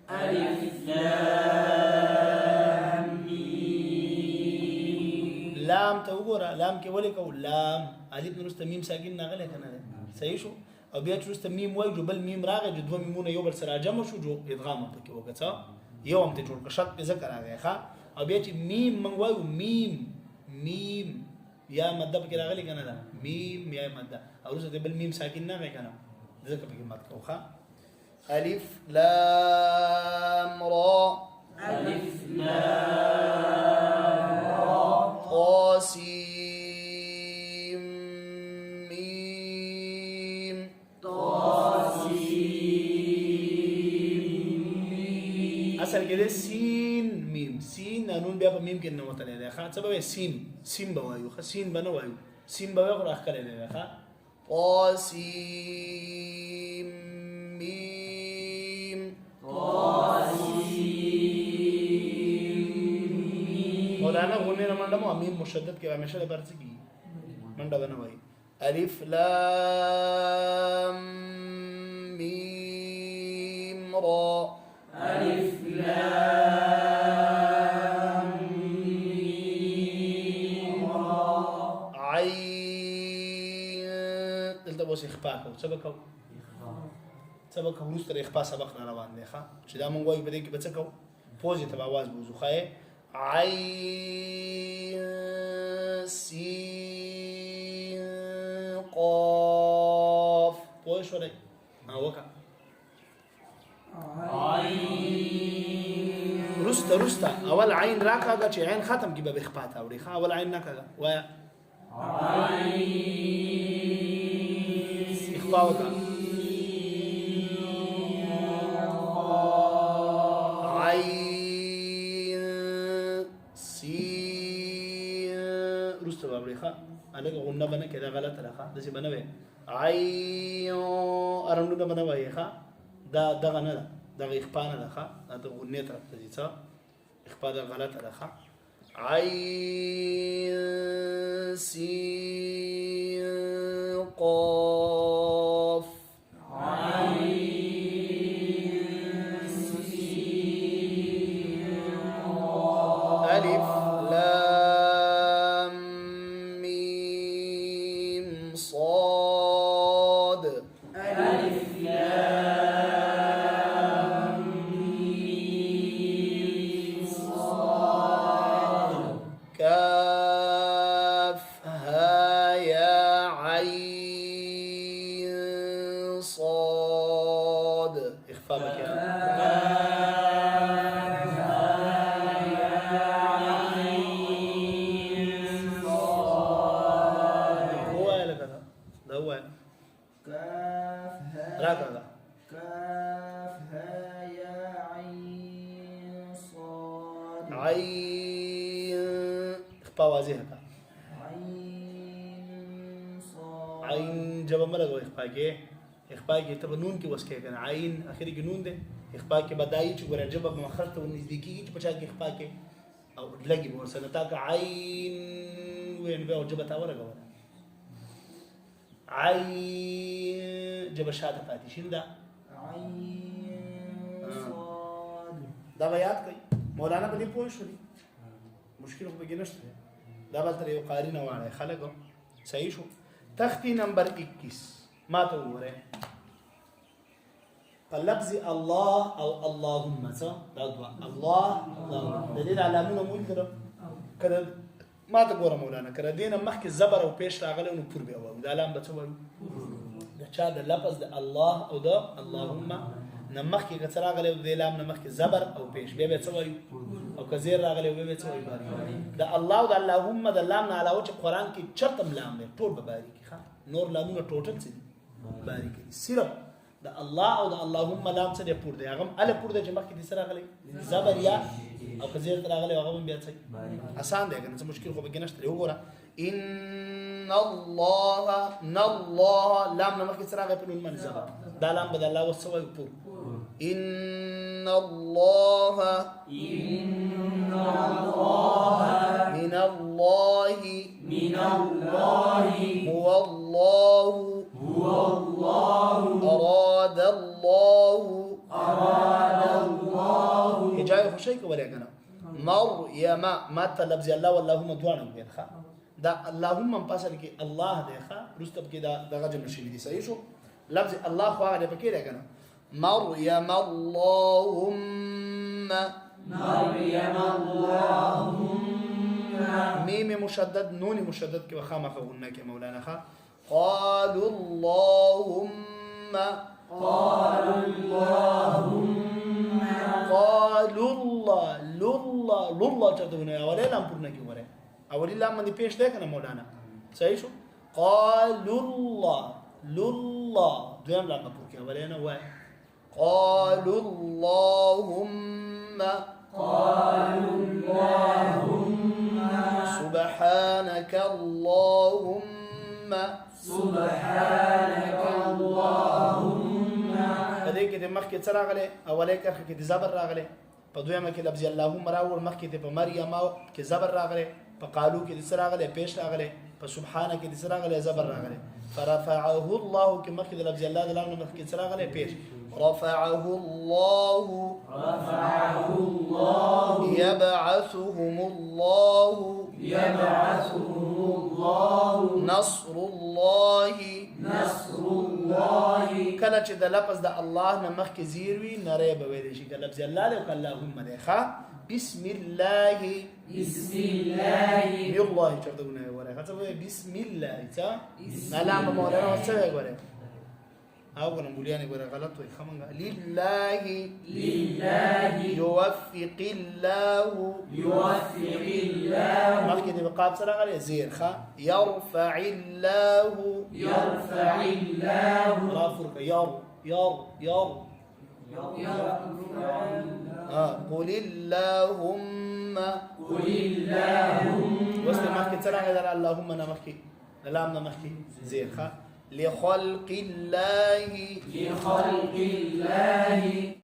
ألف لام ميم. لام ته وګوره، لام کې ولې کو لام الف نورسته میم ساکن ناغله کنه ده صحیح شو. او بیا چې وروسته میم وای جو بل میم راغی جو دوه میمونه یو بل سره جمع شو جو ادغام پکې وکړه یو هم ته جوړ کړه شرط په ذکر راغی ښا. او بیا چې میم من وایو میم میم یا ماده پکې راغلی کنه ده میم یا ماده او وروسته بل میم ساکن نه وای کنه ذکر پکې مات کو ښا. الف لام را ألف لام را طاسيم ميم طاسيم. اصل کې ده سین میم سین نون بیا په میم کې نه وته ده ښا. څه به سین سین به وایو ښا سین به نه وایو سین به وایو راخ کړی ده ښا. طاسيم ميم مولانا غونې نه منډه مو میم مشدد کې همیشه لپاره څه کی منډه ونه وایي. الف لام میم را ألف لام ميم را عين دلته اوس اخفاء کو سبق کو سبق وروسته اخفاء سبق را روان دی ښا. چې دا مونږ وایو په دې کې به څه کو پوزټیو आवाज بوزو خای عين سين قاف پوه شو دی وکا عين رستا اول عين راکاږه چې عين ختم کی به اخفاء تا وړي ښا. اول عين نه کاږه وایا عين اخفاء وکا عين سين رستا وړي ښا. الګ غنه بنه کړه غلط راخه دسی بنوي عين ارمنه بنه وای ښا. دا دغه نه ده دغه اخفاء نه ده ښا. دا غنه طرف ته دي څه اخفاء ده غلط راخه. عين سين قاف عين سين قاف الف لام ميم صاد ألف لام ميم صاد كاف ها يا عين صاد اخفاء مكان هو لك ده هو راكا كافها يا عين صاد عين اخفاء واضح کا عين صاد عين جب مرغ اخفاء کې اخفاء کې تب نون کې وسکه کنه عين اخري کې نون ده اخفاء کې بدایي چې ګره جب مؤخر ته نزدیکی چې پچا کې اخفاء کې او لګي ور سره تا کا عين وين به جب تا ورغه عين جب شاده فاتي شنده عين صاد دا بیات کوي مولانا په دې پوه شو مشکل خو بګی نشته دا بل تر یو قاری نه وانه خلکو صحیح شو. تختی نمبر 21 ما ته وره په لفظ الله او اللهم څه دا دوا الله د دې علامونه مول کړه کړه ما ته ګوره مولانا کړه دینه مخکې زبر او پیش راغله نو پور بیا و دا علام به څه وایو د چا د لفظ د الله او د اللهم نمخ کې کثر راغله د لام نمخ کې زبر او پیش بیا به څه وایو او کزیر راغله به څه وایو د الله او د اللهم د لام نه علاوه چې قران کې چرتم لام نه ټول به باریکی ښا نور لامونه ټوټل څه باریکی صرف د الله او د اللهم لام څه دی پور دی هغه ال پور دی چې مخ کې سره راغله زبر یا او کزیر راغله هغه بیا څه آسان دی کنه څه مشکل خو به نشته وګوره ان الله لام نمخ کې سره راغله په نون باندې زبر دا لام به د الله وسوي پور إن الله من الله هو الله أراد الله خوشي کولای کنه مریم ما ته لفظ الله واللهم دوانه ویل ښه دا اللهم پاسل کې الله دی ښه رستب کې دا دغه جمع شوی دی صحیح شو لفظ الله خو هغه پکې دی کنه مریم اللهم میم مشدد نون مشدد کې خامخ غنه کې مولانا ښه قالوا اللهم قالوا الله لله چرته ونه اولې لام پورنه کې وره اولې لام باندې پیش ده کنه مولانا صحیح شو قالوا الله لله دویم لام پور کې اولې نه وای قالوا اللهم سبحانك اللهم پدې کې د مخ کې څه راغله اولې کرخه کې د زبر راغله په دویمه کې لفظ اللهم راول مخ کې د مریم کې زبر راغله په قالو کې د څه راغله پیش راغله په سبحانه کې د څه راغله زبر راغله فرفعه الله کې مخ کې د لفظ الله د لام مخ کې څه راغله پیش رفعه الله يبعثهم الله نصر الله کله چې د لفظ د الله نه مخکې زیر وي نری به ویل شي کله لفظ الله له اللهم دی ښه بسم الله بالله چرته ونه وره هڅه بسم الله څه علامه مولانا څه وره او ونه مولانه وره غلط وي خمنګ لله يوفق الله مخکې د بقاب سره غلي زیر ښه يرفع الله رافرك ير قل اللهم واسم مخکې څه راغلی اللهم نه مخکې لام نه مخکې زیر ښه لخلق الله